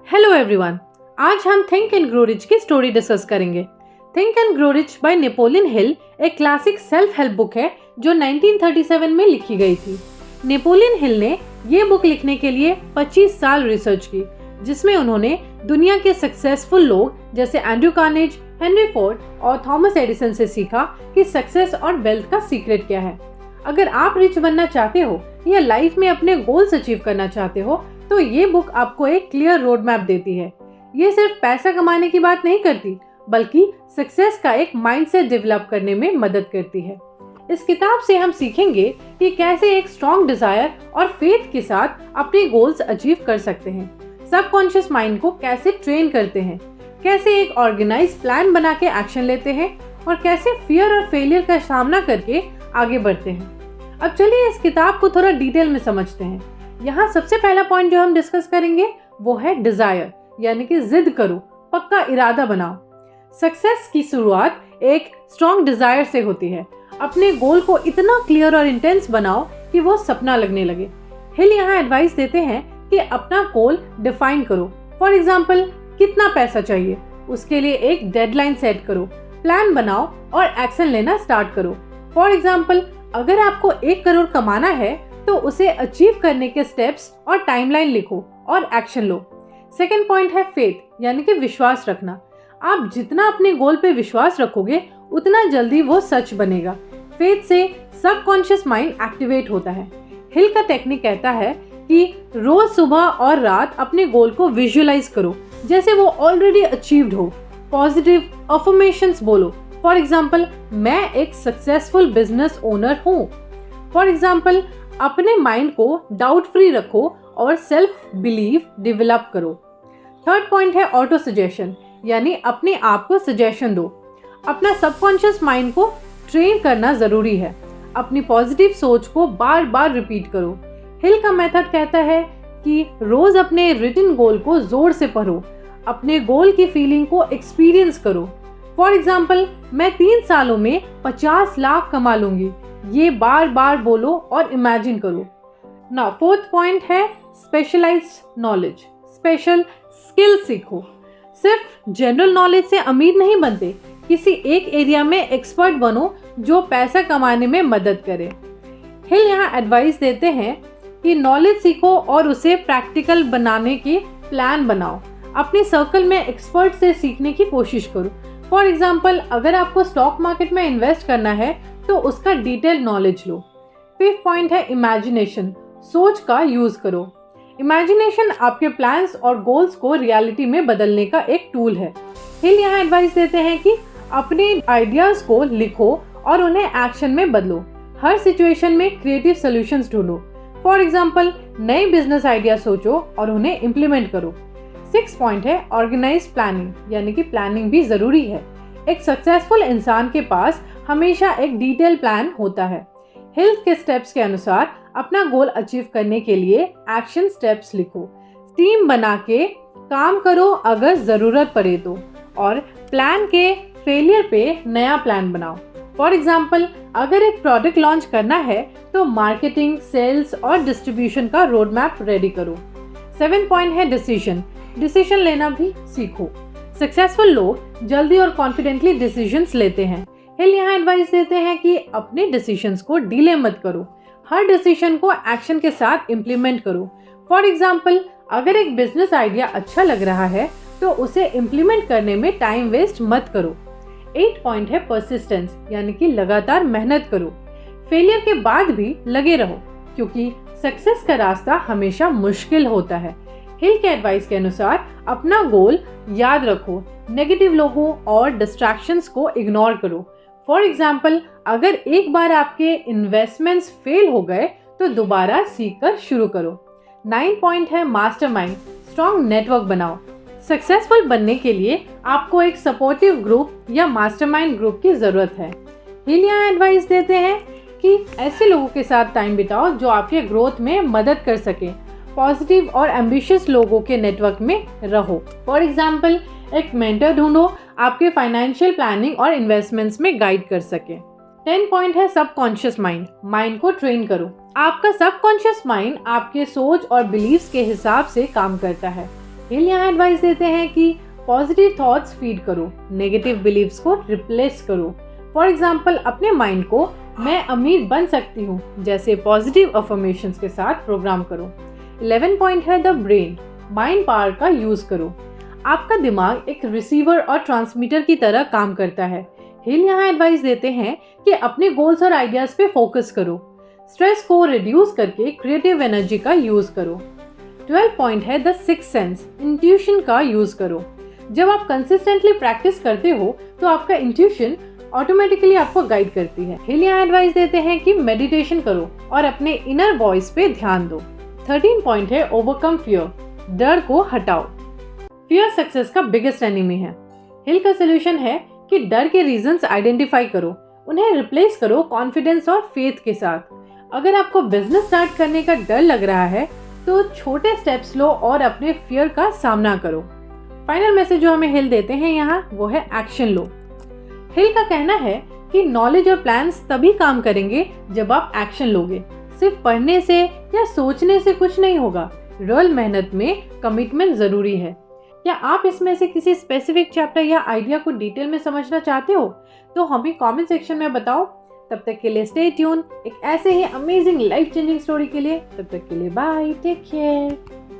Hello everyone, आज हम think and grow rich की स्टोरी डिस्कस करेंगे। Think and grow rich by Napoleon Hill एक क्लासिक सेल्फ हेल्प बुक है जो 1937 में लिखी गई थी। नेपोलियन हिल ने ये बुक लिखने के लिए 25 साल रिसर्च की, जिसमें उन्होंने दुनिया के सक्सेसफुल लोग जैसे एंड्रयू कार्नेज, हेनरी फोर्ड और थॉमस एडिसन से सीखा कि सक्सेस और वेल्थ का सीक्रेट क्या है। अगर आप रिच बनना चाहते हो या लाइफ में अपने गोल्स अचीव करना चाहते हो तो ये बुक आपको एक क्लियर रोड मैप देती है। ये सिर्फ पैसा कमाने की बात नहीं करती, बल्कि सक्सेस का एक माइंडसेट डेवलप करने में मदद करती है। इस किताब से हम सीखेंगे कि कैसे एक स्ट्रॉन्ग डिजायर और फेथ के साथ अपने गोल्स अचीव कर सकते हैं, सबकॉन्शियस माइंड को कैसे ट्रेन करते हैं, कैसे एक ऑर्गेनाइज प्लान बना के एक्शन लेते हैं और कैसे फियर और फेलियर का सामना करके आगे बढ़ते हैं। अब चलिए इस किताब को थोड़ा डिटेल में समझते हैं। यहाँ सबसे पहला पॉइंट जो हम डिस्कस करेंगे वो है डिजायर, यानी कि जिद करो, पक्का इरादा बनाओ। सक्सेस की शुरुआत एक स्ट्रॉन्ग डिजायर से होती है। अपने गोल को इतना क्लियर और इंटेंस बनाओ कि वो सपना लगने लगे। हिल यहाँ एडवाइस देते हैं कि अपना गोल डिफाइन करो। फॉर एग्जाम्पल, कितना पैसा चाहिए, उसके लिए एक डेडलाइन सेट करो, प्लान बनाओ और एक्शन लेना स्टार्ट करो। फॉर एग्जाम्पल, अगर आपको 1 करोड़ कमाना है तो उसे अचीव करने के स्टेप्स और टाइमलाइन लिखो और एक्शन लो। सेकेंड पॉइंट है फेथ, यानी कि विश्वास रखना। आप जितना अपने गोल पे विश्वास रखोगे उतना जल्दी वो सच बनेगा। फेथ से सबकॉन्शियस माइंड एक्टिवेट होता है। हिल का टेक्निक कहता है कि रोज सुबह और रात अपने गोल को विजुअलाइज करो जैसे वो ऑलरेडी अचीव्ड हो। पॉजिटिव अफर्मेशंस बोलो। फॉर एग्जाम्पल, मैं एक सक्सेसफुल बिजनेस ओनर हूँ। फॉर एग्जाम्पल, अपने माइंड को डाउट फ्री रखो और सेल्फ बिलीफ डेवलप करो। थर्ड पॉइंट है ऑटो सजेशन, यानी अपने आप को सजेशन दो। अपना सबकॉन्शियस माइंड को ट्रेन करना जरूरी है। अपनी पॉजिटिव सोच को बार बार रिपीट करो। हिल का मेथड कहता है कि रोज अपने रिटन गोल को जोर से पढ़ो, अपने गोल की फीलिंग को एक्सपीरियंस करो। फॉर एग्जाम्पल, मैं 3 सालों में 50 लाख कमा लूंगी, ये बार बार बोलो और इमेजिन करो। ना फोर्थ पॉइंट है स्पेशलाइज्ड नॉलेज, स्पेशल स्किल सीखो। सिर्फ जनरल नॉलेज से अमीर नहीं बनते, किसी एक एरिया में एक्सपर्ट बनो जो पैसा कमाने में मदद करे। हिल यहाँ एडवाइस देते हैं कि नॉलेज सीखो और उसे प्रैक्टिकल बनाने के प्लान बनाओ। अपने सर्कल में एक्सपर्ट से सीखने की कोशिश करो। फॉर एग्जाम्पल, अगर आपको स्टॉक मार्केट में इन्वेस्ट करना है तो उसका डिटेल नॉलेज लो। फिफ्थ पॉइंट है इमेजिनेशन, सोच का यूज करो। इमेजिनेशन आपके प्लान्स और गोल्स को रियलिटी में बदलने का एक टूल है। हिल यहाँ एडवाइस देते हैं कि अपने आइडियाज को लिखो और उन्हें एक्शन में बदलो। हर सिचुएशन में क्रिएटिव सॉल्यूशंस ढूंढो। फॉर एग्जाम्पल, नए बिजनेस आइडिया सोचो और उन्हें इम्प्लीमेंट करो। 6 पॉइंट है ऑर्गेनाइज प्लानिंग, यानी कि प्लानिंग भी जरूरी है। एक सक्सेसफुल इंसान के पास हमेशा एक डिटेल प्लान होता है। हिल के स्टेप्स के अनुसार अपना गोल अचीव करने के लिए एक्शन स्टेप्स लिखो। टीम बना के काम करो अगर जरूरत पड़े तो, और प्लान के फेलियर पे नया प्लान बनाओ। फॉर एग्जाम्पल, अगर एक प्रोडक्ट लॉन्च करना है तो मार्केटिंग, सेल्स और डिस्ट्रीब्यूशन का रोड मैप रेडी करो। 7 पॉइंट है डिसीजन लेना भी सीखो। सक्सेसफुल लोग जल्दी और कॉन्फिडेंटली डिसीजंस लेते हैं। हिल यहाँ एडवाइस देते हैं कि अपने डिसीजंस को डिले मत करो, हर डिसीजन को एक्शन के साथ इम्प्लीमेंट करो। फॉर एग्जाम्पल, अगर एक बिजनेस आइडिया अच्छा लग रहा है तो उसे इम्प्लीमेंट करने में टाइम वेस्ट मत करो। 8 पॉइंट है परसिस्टेंस, यानी कि लगातार मेहनत करो। फेलियर के बाद भी लगे रहो, क्योंकि सक्सेस का रास्ता हमेशा मुश्किल होता है। हिल के एडवाइस के अनुसार अपना गोल याद रखो, नेगेटिव लोगों और डिस्ट्रैक्शंस को इग्नोर करो। फॉर एग्जाम्पल, अगर एक बार आपके इन्वेस्टमेंट्स फेल हो गए तो दोबारा सीखकर शुरू करो। 9 पॉइंट है मास्टरमाइंड, स्ट्रॉन्ग नेटवर्क बनाओ। सक्सेसफुल बनने के लिए आपको एक सपोर्टिव ग्रुप या मास्टरमाइंड ग्रुप की जरूरत है। हिल यहाँ एडवाइस देते हैं कि ऐसे लोगों के साथ टाइम बिताओ जो आपके ग्रोथ में मदद कर सके। पॉजिटिव और एम्बिशियस लोगों के नेटवर्क में रहो। फॉर एग्जाम्पल, एक मेंटर ढूंढो आपके फाइनेंशियल प्लानिंग और इन्वेस्टमेंट्स में गाइड कर सके। 10 पॉइंट है सबकॉन्शियस माइंड, माइंड को ट्रेन करो। आपका सबकॉन्शियस माइंड आपके सोच और बिलीव्स के हिसाब से काम करता है। हिल यहाँ एडवाइस देते हैं कि पॉजिटिव थॉट्स फीड करो, नेगेटिव बिलीव्स को रिप्लेस करो। फॉर एग्जाम्पल, अपने माइंड को मैं अमीर बन सकती हूँ जैसे पॉजिटिव अफर्मेशंस के साथ प्रोग्राम करो। 11 पॉइंट है द ब्रेन, माइंड पावर का यूज करो। आपका दिमाग एक रिसीवर और ट्रांसमीटर की तरह काम करता है। हिल यहाँ एडवाइस देते हैं कि अपने गोल्स और आइडियाज पे फोकस करो, स्ट्रेस को रिड्यूस करके क्रिएटिव एनर्जी का यूज करो। 12 पॉइंट है द सिक्स्थ सेंस, इंट्यूशन का यूज करो। जब आप कंसिस्टेंटली प्रैक्टिस करते हो तो आपका इंट्यूशन ऑटोमेटिकली आपको गाइड करती है। हिल यहाँ एडवाइस देते हैं कि मेडिटेशन करो और अपने इनर वॉइस पे ध्यान दो। 13 पॉइंट है ओवरकम फियर, डर को हटाओ। फियर सक्सेस का बिगेस्ट एनिमी है। हिल का सोल्यूशन है कि डर के रीजंस आइडेंटिफाई करो, उन्हें रिप्लेस करो कॉन्फिडेंस और फेथ के साथ। अगर आपको बिजनेस स्टार्ट करने का डर लग रहा है तो छोटे स्टेप्स लो और अपने फियर का सामना करो। फाइनल मैसेज जो हमें हिल देते हैं यहाँ वो है एक्शन लो। हिल का कहना है कि नॉलेज और प्लान्स तभी काम करेंगे जब आप एक्शन लोगे। सिर्फ पढ़ने से या सोचने से कुछ नहीं होगा, रियल मेहनत में कमिटमेंट जरूरी है। क्या आप इसमें से किसी स्पेसिफिक चैप्टर या आइडिया को डिटेल में समझना चाहते हो तो हमें कमेंट सेक्शन में बताओ। तब तक के लिए स्टे ट्यून एक ऐसे ही अमेजिंग लाइफ चेंजिंग स्टोरी के लिए। तब तक के लिए बाय, टेक केयर।